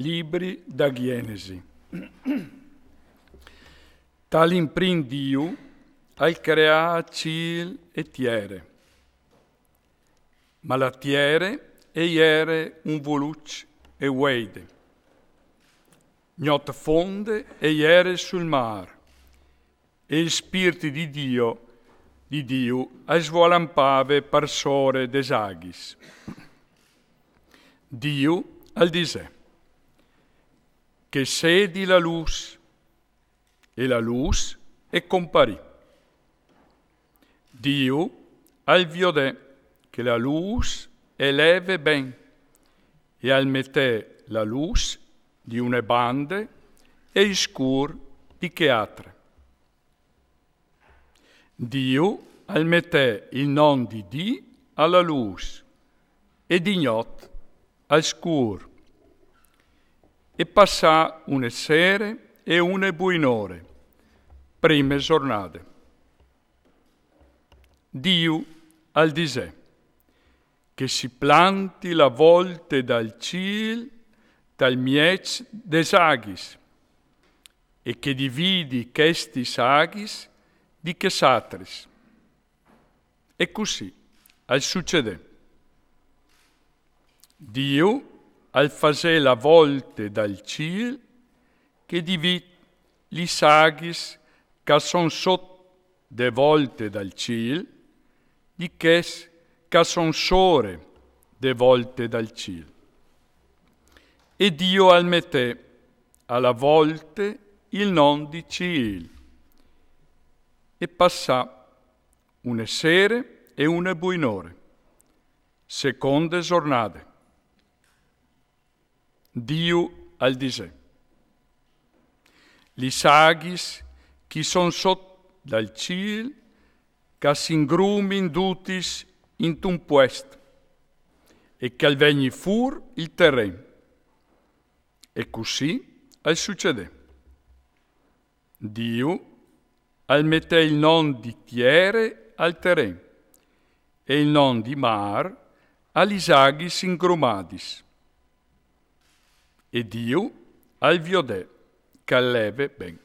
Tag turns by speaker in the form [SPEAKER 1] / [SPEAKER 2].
[SPEAKER 1] Libri da Gjenesi. Tal imprin Diu al crea ciel e tiere. Ma la tiere eiere un voluc e weide. Gnot fonde eiere sul mar. E il spirito di Dio svolampave per sore des aghis. Dio al dise che sedi la luz, e la luz e comparì. Dio al viodè che la luz eleve ben, e al mette la luz di une bande e iscur di che altre. Dio al mette il non di Dì alla luz e di gnot al scur. E passà une sere e une buinore, prime giornate. Dio al disè che si planti la volte dal ciel, dal miec des aghis, e che dividi chesti aghis di che satris. E così al succedè. Dio al fasè la volte dal ciel che divid li saghis che son sotto de volte dal ciel di ches che son sore de volte dal ciel. E Dio al mettè alla volte il non di ciel e passà une sere e une buinore, seconde giornate. Dio al disè li saghis chi son sotto dal ciel che s'ingrumin dutis in un puest e che al vegni fur il terren. E così al succedè. Dio al mette il non di tiere al terren e il non di mar agli saghis ingrumadis. E Dio al viodè che leve ben.